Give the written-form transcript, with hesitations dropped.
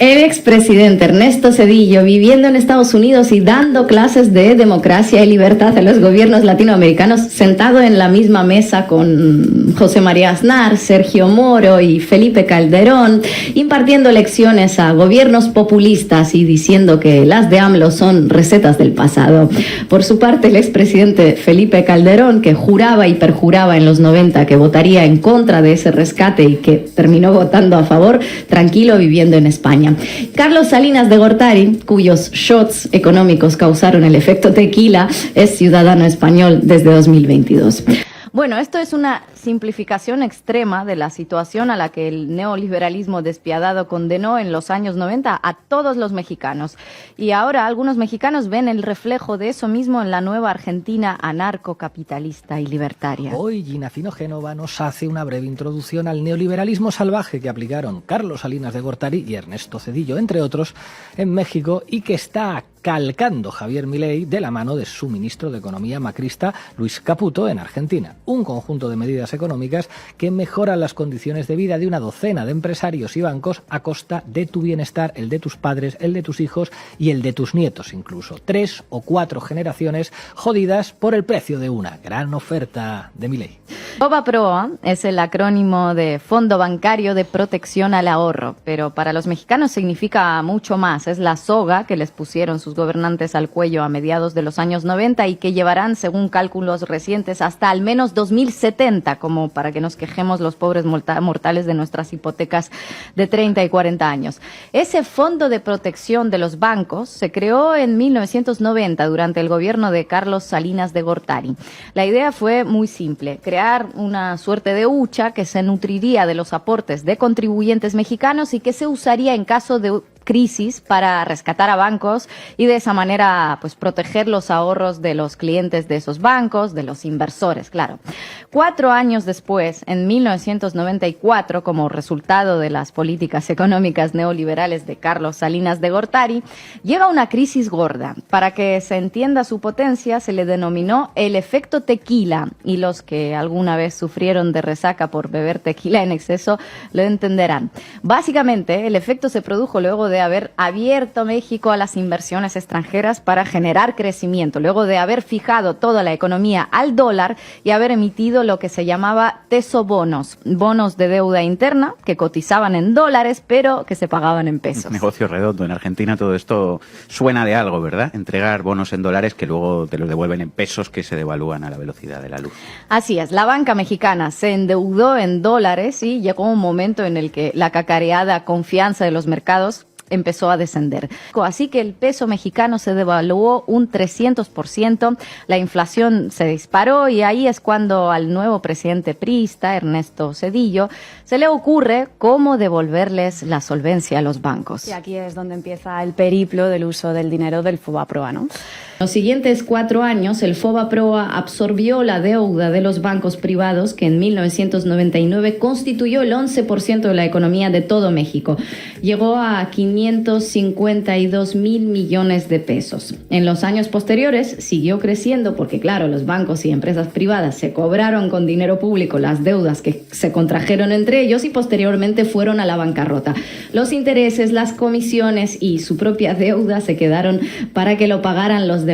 El expresidente Ernesto Zedillo, viviendo en Estados Unidos y dando clases de democracia y libertad a los gobiernos latinoamericanos, sentado en la misma mesa con José María Aznar, Sergio Moro y Felipe Calderón, impartiendo lecciones a gobiernos populistas y diciendo que las de AMLO son recetas del pasado. Por su parte, el expresidente Felipe Calderón, que juraba y perjuraba en los 90 que votaría en contra de ese rescate y que terminó votando a favor, tranquilo viviendo en España. Carlos Salinas de Gortari, cuyos shots económicos causaron el efecto tequila, es ciudadano español desde 2022. Bueno, esto es una simplificación extrema de la situación a la que el neoliberalismo despiadado condenó en los años 90 a todos los mexicanos. Y ahora algunos mexicanos ven el reflejo de eso mismo en la nueva Argentina anarcocapitalista y libertaria. Hoy Gina Fino Génova nos hace una breve introducción al neoliberalismo salvaje que aplicaron Carlos Salinas de Gortari y Ernesto Zedillo, entre otros, en México, y que está calcando Javier Milei de la mano de su ministro de Economía macrista, Luis Caputo, en Argentina. Un conjunto de medidas económicas que mejoran las condiciones de vida de una docena de empresarios y bancos a costa de tu bienestar, el de tus padres, el de tus hijos y el de tus nietos incluso. 3 o 4 generaciones jodidas por el precio de una gran oferta de Milei. FOBAPROA es el acrónimo de Fondo Bancario de Protección al Ahorro, pero para los mexicanos significa mucho más. Es la soga que les pusieron sus gobernantes al cuello a mediados de los años 90 y que llevarán, según cálculos recientes, hasta al menos 2070, como para que nos quejemos los pobres mortales de nuestras hipotecas de 30 y 40 años. Ese fondo de protección de los bancos se creó en 1990 durante el gobierno de Carlos Salinas de Gortari. La idea fue muy simple: crear una suerte de hucha que se nutriría de los aportes de contribuyentes mexicanos y que se usaría en caso de crisis para rescatar a bancos y de esa manera pues proteger los ahorros de los clientes de esos bancos, de los inversores, claro. 4 años después, en 1994, como resultado de las políticas económicas neoliberales de Carlos Salinas de Gortari, llega una crisis gorda. Para que se entienda su potencia, se le denominó el efecto tequila, y los que alguna vez sufrieron de resaca por beber tequila en exceso lo entenderán. Básicamente, el efecto se produjo luego de haber abierto México a las inversiones extranjeras para generar crecimiento, luego de haber fijado toda la economía al dólar y haber emitido lo que se llamaba tesobonos, bonos de deuda interna que cotizaban en dólares pero que se pagaban en pesos. Negocio redondo. En Argentina todo esto suena de algo, ¿verdad? Entregar bonos en dólares que luego te los devuelven en pesos que se devalúan a la velocidad de la luz. Así es, la banca mexicana se endeudó en dólares y llegó un momento en el que la cacareada confianza de los mercados empezó a descender. Así que el peso mexicano se devaluó un 300%, la inflación se disparó y ahí es cuando al nuevo presidente priista, Ernesto Zedillo, se le ocurre cómo devolverles la solvencia a los bancos. Y aquí es donde empieza el periplo del uso del dinero del FOBAPROA, ¿no? Los siguientes 4 años, el FOBAPROA absorbió la deuda de los bancos privados, que en 1999 constituyó el 11% de la economía de todo México. Llegó a 552,000 millones de pesos. En los años posteriores siguió creciendo porque, claro, los bancos y empresas privadas se cobraron con dinero público las deudas que se contrajeron entre ellos y posteriormente fueron a la bancarrota. Los intereses, las comisiones y su propia deuda se quedaron para que lo pagaran los demás.